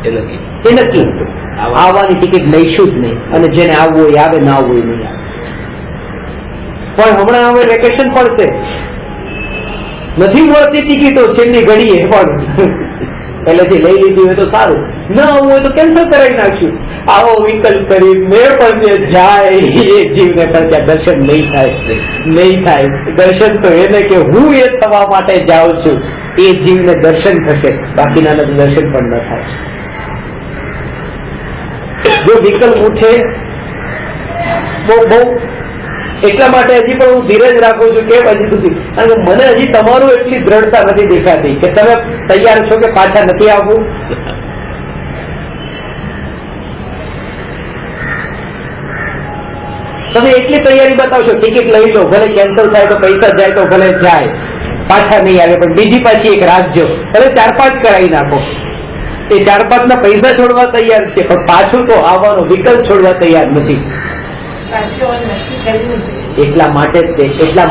S1: એ નક્કી. આવવાની ટિકિટ લઈશું જ નહીં, અને જેને આવવું હોય આવે, ના આવવું નહીં આવે. પણ હમણાં હવે વેકેશન પડશે, નથી મળતી ટિકિટો છેલ્લી ઘડીએ પણ, પહેલેથી લઈ લીધી હોય તો સારું, ન આવવું હોય તો કેન્સલ કરાવી નાખ્યું. આવો વિકલ્પ કરી મેં પણ જાય એ જીવને પણ ત્યાં દર્શન નહીં થાય, નહીં થાય. દર્શન તો એને કે હું એ થવા માટે જાઉં છું, એ જીવને દર્શન થશે, બાકીના દર્શન પણ ન થાય. જો વિકલ્પ ઉઠે બહુ એટલા માટે હજી પણ હું ધીરજ રાખું છું. કેમ હજી સુધી? કારણ કે મને હજી તમારું એટલી દ્રઢતા નથી દેખાતી કે તમે તૈયાર છો કે પાછા નથી આવવું. તમે એટલી તૈયારી બતાવશો, ટિકિટ લઈ લો, ભલે કેન્સલ થાય તો પૈસા જાય તો ભલે જાય, પાછા નહીં આવે, પણ બીજી પાછી એક રાખજો. ભલે 4-5 કરાવી નાખો, એ 4-5 ના પૈસા છોડવા તૈયાર છે, પણ પાછું તો આવવાનો વિકલ્પ છોડવા તૈયાર નથી. એટલા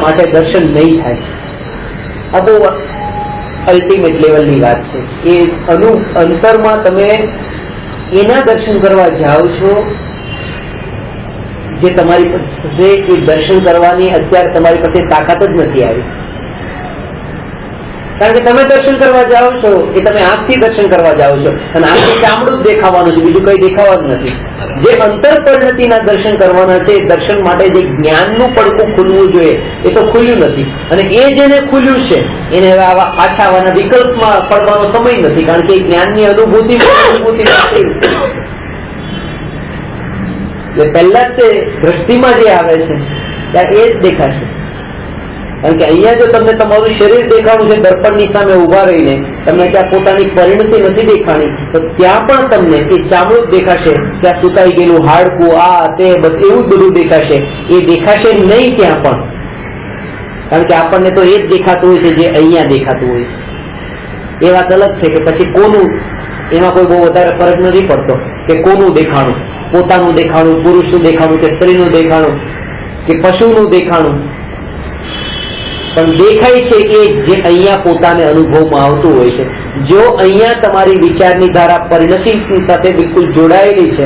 S1: માટે દર્શન નહીં થાય. આ બહુ અલ્ટિમેટ લેવલની વાત છે. એ અંતરમાં તમે એના દર્શન કરવા જાઓ છો જે તમારી પાસે, એ દર્શન કરવાની અત્યારે તમારી પાસે તાકાત જ નથી આવી. કારણ કે તમે દર્શન કરવા જાઓ છો એ તમે આંખથી દર્શન કરવા જાઓ છો, અને આંખથી ચામડું જ દેખાવાનું છે, બીજું કઈ દેખાવાનું નથી. જે અંતર પરિણતિના દર્શન કરવાના છે, દર્શન માટે જે જ્ઞાનનું પડકું ખુલવું જોઈએ એ તો ખુલ્યું નથી. અને એ જેને ખુલ્યું છે એને હવે આવા પાછા આવવાના વિકલ્પમાં પડવાનો સમય નથી, કારણ કે જ્ઞાનની અનુભૂતિ નથી. પહેલા જ તે દ્રષ્ટિમાં જે આવે છે ત્યાં એ જ દેખાશે. કારણ કે અહીંયા જો તમને તમારું શરીર દેખાણું છે દર્પણની સામે ઉભા રહીને, તમને ત્યાં પોતાની પરિણતિ નથી દેખાણી, તો ત્યાં પણ તમને એ ચામડું જ દેખાશે. ત્યાં સુકાઈ ગયેલું હાડકું, આ તે બસ એવું જ બધું દેખાશે. એ દેખાશે નહીં ત્યાં પણ, કારણ કે આપણને તો એ જ દેખાતું હોય છે જે અહીંયા દેખાતું હોય છે. એ વાત અલગ છે કે પછી કોનું, એમાં કોઈ બહુ વધારે ફરક નથી પડતો કે કોનું દેખાણું, પોતાનું દેખાણું, પુરુષનું દેખાણું કે સ્ત્રીનું દેખાણું કે પશુનું દેખાણું, પણ દેખાય છે એ જે અહીંયા પોતાને અનુભવમાં આવતું હોય છે. જો અહીંયા તમારી વિચારની ધારા પરિણતિની સાથે બિલકુલ જોડાયેલી છે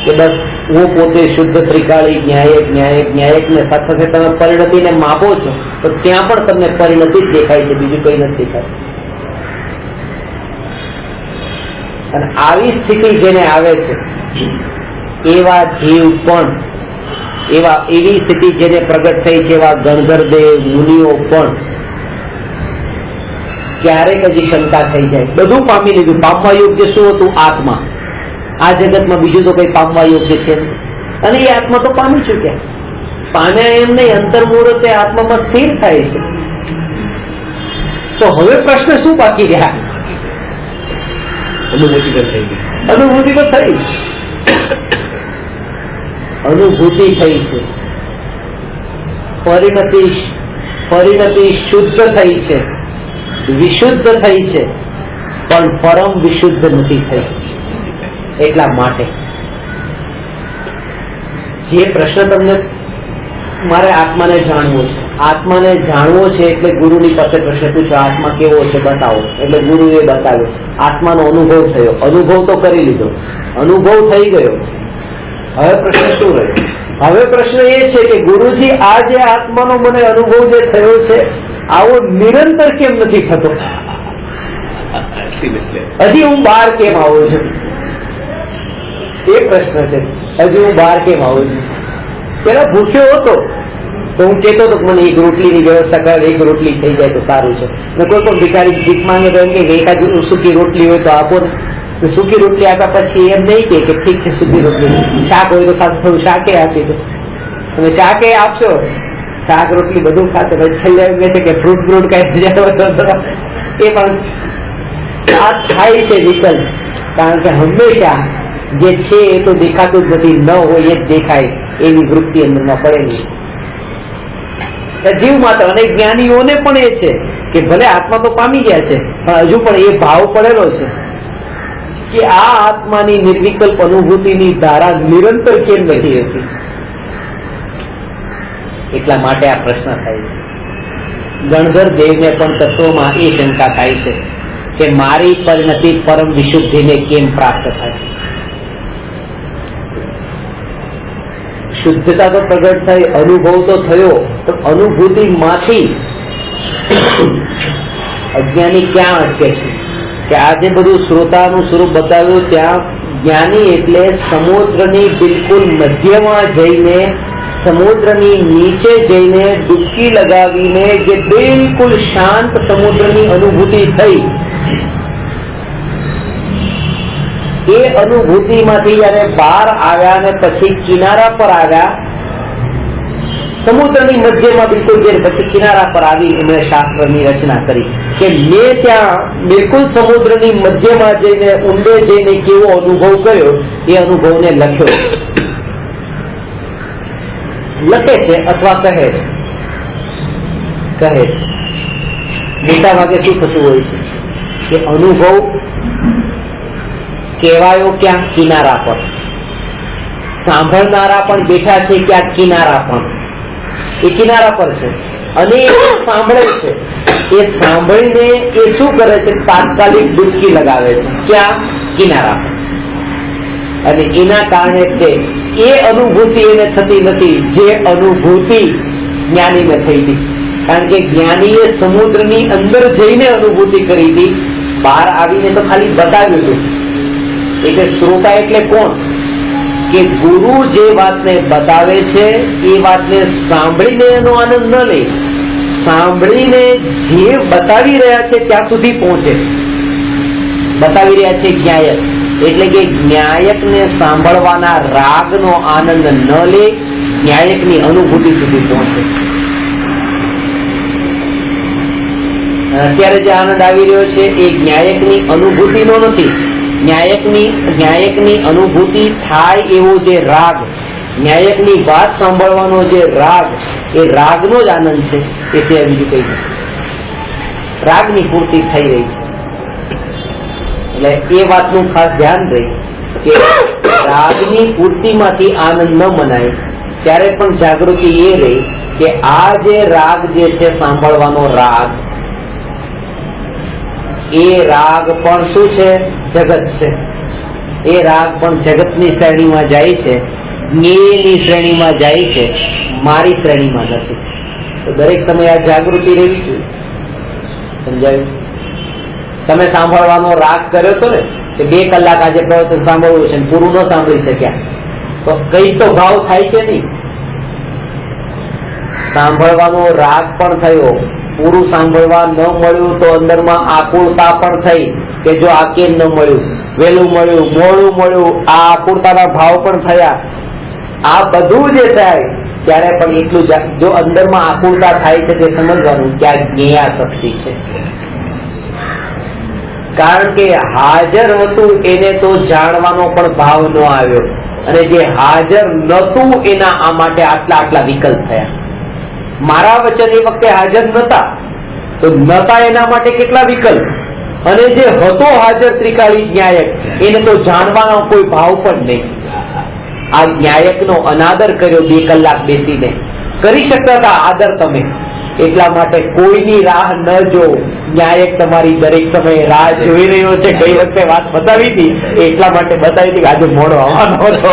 S1: કે બસ હું પોતે શુદ્ધ ત્રિકાળી ન્યાયક ને સાથે સાથે તમે પરિણતિને માપો છો, તો ત્યાં પણ તમને પરિણતિ જ દેખાય છે, બીજું કઈ નથી દેખાતું. અને આવી સ્થિતિ જેને આવે છે એવા જીવ પણ, એવી સ્થિતિ જેને પ્રગટ થઈ છે એવા ગણધરદેવ મુનિઓ પણ ક્યારેક હજી શંકા થઈ જાય. બધું પામી લીધું. પામવા યોગ્ય શું હતું? આત્મા. આ જગતમાં બીજું તો કઈ પામવા યોગ્ય છે, અને એ આત્મા તો પામી ચુક્યા. પામ્યા એમ નહીં, અંતર્મુહૂર્તે આત્મામાં સ્થિર થાય છે. તો હવે પ્રશ્ન શું બાકી રહ્યા? અનુભૂતિ તો થઈ, અનુભૂતિ થઈ છે, પરિણતિ શુદ્ધ થઈ છે, વિશુદ્ધ થઈ છે, પણ પરમ વિશુદ્ધ નથી થઈ. એટલા માટે જે પ્રશ્ન તમને, મારે આત્માને જાણવો છે, આત્માને જાણવો છે એટલે ગુરુની પાસે પ્રશ્ન પૂછો, આત્મા કેવો છે બતાવો. એટલે ગુરુએ બતાવ્યો, આત્માનો અનુભવ થયો, અનુભવ તો કરી લીધો, અનુભવ થઈ ગયો. હવે પ્રશ્ન શું રહ્યો? હવે પ્રશ્ન એ છે કે ગુરુજી આ જે આત્માનો મને અનુભવ જે થયો છે આવો નિરંતર કેમ નથી થતો? હજી હું બહાર કેમ આવું છું? એ પ્રશ્ન છે. હજી હું બહાર કેમ આવું છું? પેલા ભૂખ્યો હતો તો હું કહેતો હતો કે મને એક રોટલીની વ્યવસ્થા કરે, એક રોટલી થઈ જાય તો સારું છે. કોઈ પણ ભિખારી ભીખ માંગે તો એમ કે એકાદ સૂકી રોટલી હોય તો આપો. સૂકી રોટલી આપ્યા પછી એમ નહીં કે ઠીક છે સૂકી રોટલી, શાક હોય તો સાથે થોડું શાકે આપી દો. તમે શાકે આપશો, શાક રોટલી બધું ખાશે, પછી છેલ્લે એમ કહે છે કે ફ્રૂટ કઈ એ પણ આ થાય છે વિકલ્પ. કારણ કે હંમેશા જે છે એ તો દેખાતું જ નથી, ન હોય એ જ દેખાય એવી વૃત્તિ અંદરમાં પડેલી. જીવ માત્ર. અને જ્ઞાનીઓને પણ એ છે કે ભલે આત્મા તો પામી ગયા છે પણ હજુ પણ એ ભાવ પડેલો છે કે આ આત્માની નિર્વિકલ્પ અનુભૂતિની ધારા નિરંતર કેમ નથી રહેતી. એટલા માટે આ પ્રશ્ન થાય છે. ગણધર દેવને પણ તત્વમાં એ શંકા થાય છે કે મારી પરિણતિ પરમ વિશુદ્ધિને કેમ પ્રાપ્ત થાય. શુદ્ધતા તો પ્રગટ થઈ, અનુભવ તો થયો, પણ અનુભૂતિમાંથી અજ્ઞાની ક્યાં અટકે છે કે આજે બધું શ્રોતાનું સ્વરૂપ બતાવ્યું ત્યાં જ્ઞાની એટલે સમુદ્રની બિલકુલ મધ્યમાં જઈને, સમુદ્રની નીચે જઈને ડૂબકી લગાવીને જે બિલકુલ શાંત સમુદ્રની અનુભૂતિ થઈ, એ અનુભૂતિમાંથી જયારે બહાર આવ્યા અને પછી કિનારા પર આવ્યા, સમુદ્રની મધ્યમાં બિલકુલ જે પછી કિનારા પર આવી એમણે શાસ્ત્રની રચના કરી કે મેં ત્યાં બિલકુલ સમુદ્રની મધ્યમાં જઈને ઊંડે જઈને કેવો અનુભવ કર્યો એ અનુભવને લખ્યો. લખે છે અથવા કહે છે મોટા ભાગે શું થતું હોય છે કે અનુભવ કહેવાયો ક્યાં કિનારા પર, સાંભળનારા પણ બેઠા છે ક્યાં કિનારા પણ, એ કિનારા પર છે અને એ સાંભળે છે. એ સાંભળીને એ શું કરે છે, તાત્કાલિક ડૂબકી લગાવે છે ક્યાં કિનારા પર. અને એના કારણે તે એ અનુભૂતિ એને થતી નથી જે અનુભૂતિ જ્ઞાનીને થઈ હતી. કારણ કે જ્ઞાનીએ સમુદ્રની અંદર જઈને અનુભૂતિ કરી હતી, બહાર આવીને તો ખાલી બતાવ્યું હતું. એટલે શ્રોતા એટલે કોણ કે ગુરુ જે વાતને બતાવે છે એ વાતને સાંભળીને એનો આનંદ ન લે, સાંભળીને જે બતાવી રહ્યા છે ત્યાં સુધી પહોંચે. બતાવી રહ્યા છે જ્ઞાયક, એટલે કે જ્ઞાયકને સાંભળવાના રાગનો આનંદ ન લે, જ્ઞાયકની અનુભૂતિ સુધી પહોંચે. અત્યારે જે આનંદ આવી રહ્યો છે એ જ્ઞાયકની અનુભૂતિનો નથી. જ્ઞાયકની અનુભૂતિ થાય એવો જે રાગ, ન્યાયકની વાત સાંભળવાનો જે રાગ, એ રાગનો જ આનંદ છે. એ સિવાય બીજું કઈ નથી. રાગની પૂર્તિ થઈ રહી છે એટલે એ વાતનું ખાસ ધ્યાન રહે કે રાગની પૂર્તિમાંથી આનંદ ન મનાય. ત્યારે પણ જાગૃતિ એ રહી કે આ જે રાગ જે છે સાંભળવાનો રાગ, એ રાગ પણ શું છે, જગત છે. એ રાગ પણ જગતની શ્રેણીમાં જાય છે, જ્ઞેયની શ્રેણીમાં જાય છે, મારી શ્રેણીમાં નથી. તો દરેક સમયે આ જાગૃતિ રહેવી જોઈએ. સમજાયું? તમે સાંભળવાનો રાગ કર્યો હતો ને કે 2 કલાક આજે પ્રવચન સાંભળવું છે, પૂરું ન સાંભળી શક્યા, તો કઈ તો ભાવ થાય કે નહીં? સાંભળવાનો રાગ પણ થયો, પૂરું સાંભળવા ન મળ્યું તો અંદરમાં આકુળતા પણ થઈ કે જો આ કેમ ન મળ્યું, વહેલું મળ્યું, મોડું મળ્યું, આ આકુળતાના ભાવ પણ થયા. આ બધું જે થાય ત્યારે પણ એટલું જો અંદરમાં આકુળતા થાય છે તે સમજવાનું કે આ જ્ઞેયાશક્તિ છે. કારણ કે હાજર હતું એને તો જાણવાનો પણ ભાવ ન આવ્યો, અને જે હાજર નતું એના આ માટે આટલા વિકલ્પ થયા. મારા વચન એ વખતે હાજર નતા તો નતા એના માટે કેટલા વિકલ્પ, અને જે હતો હાજર ત્રિકાળી ન્યાયક એને તો જાણવાનો કોઈ ભાવ પણ નહીં. આ ન્યાયકનો અનાદર કર્યો 2 કલાક બેસીને. કરી શકતા હતા આદર તમે, એટલા માટે કોઈની રાહ ન જો. ન્યાયક તમારી દરેક સમયે રાહ જોઈ રહ્યો છે. ગઈ વખતે વાત બતાવી હતી એટલા માટે બતાવી હતી કે આજે મોડો આવવાનો હતો.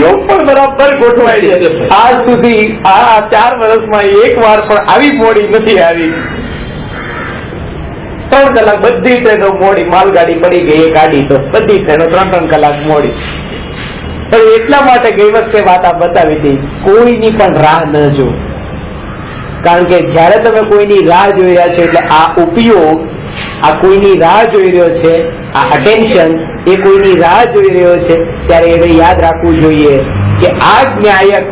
S1: યોગ પણ બરાબર ગોઠવાય છે. આજ સુધી આ 4 વર્ષમાં એક વાર પણ આવી મોડી નથી આવી. 3 કલાક બધી ટ્રેનો મોડી, માલગાડી પડી ગઈ એ ગાડી તો બધી ટ્રેનો 3-3 કલાક મોડી. પણ એટલા માટે ગઈ વખતે વાત આ બતાવી હતી, કોઈની પણ રાહ ન જો. કારણ કે જયારે તમે કોઈની રાહ જોઈ રહ્યા છો એટલે આ ઉપયોગ, આ કોઈની રાહ જોઈ રહ્યો છે, આ અટેન્શન એ કોઈની રાહ જોઈ રહ્યો છે, ત્યારે એને યાદ રાખવું જોઈએ કે આ ન્યાયક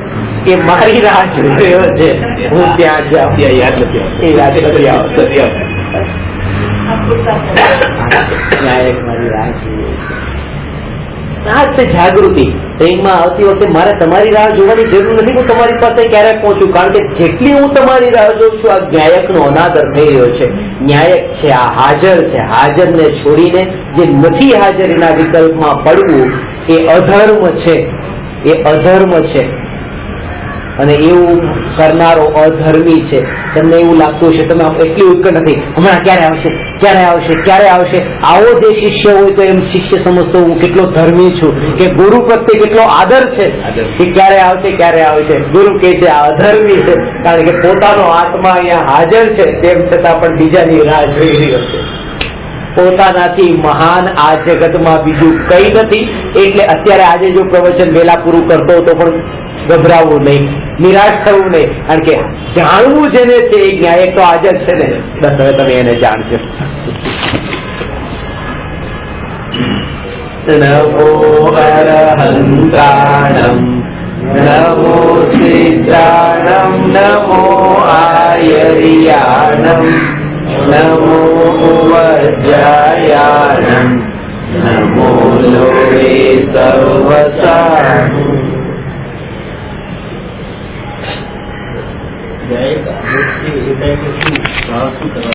S1: એ મારી રાહ જોઈ રહ્યો છે, હું ત્યાં જાઉં. યાદ નથી, એ યાદ નથી આવતો. ન્યાયક મારી રાહ જોઈ રહ્યો છે. આ જ છે જાગૃતિ. ટ્રેનમાં આવતી વખતે મારે તમારી રાહ જોવાની જરૂર નથી. હું તમારી પાસે ક્યારે પહોંચું, કારણ કે જેટલી હું તમારી રાહ જોઉં છું, આ ન્યાયકનો અનાદર થઈ રહ્યો છે. ન્યાયક છે, આ હાજર છે. હાજરને છોડીને જે નથી હાજર એના વિકલ્પમાં પડવું એ અધર્મ છે. એ અધર્મ છે અને એવું કરનારો અધર્મી છે. તમને એવું લાગતું છે, તમે એટલી ઉત્કટ નથી, હમણાં ક્યારે આવશે, ક્યારે આવશે, ક્યારે આવશે. આવો જે શિષ્ય હોય તો એમ શિષ્ય સમજતો હું કેટલો ધર્મી છું, કે ગુરુ પ્રત્યે કેટલો આદર છે, કે ક્યારે આવશે, ક્યારે આવશે. ગુરુ કે છે આ અધર્મી છે, કારણ કે પોતાનો આત્મા અહીંયા હાજર છે, તેમ છતાં પણ બીજાની રાહ જોઈ રહ્યો છે. પોતાનાથી મહાન આ જગતમાં બીજું કઈ નથી. એટલે અત્યારે આજે જો પ્રવચન વહેલા પૂરું કરતો તો પણ ગભરાવું નહીં, નિરાશ થવું નહીં, કારણ કે જાણવું જેને છે એ ન્યાયક તો હાજર છે ને. બસ હવે તમે એને જાણજો. નમો અરહંતાણમ નમો સિદ્ધાણમ નમો આયર્યાણમ નમો વજ્રાયાણમ નમો લોકે સર્વસાણમ.
S2: જય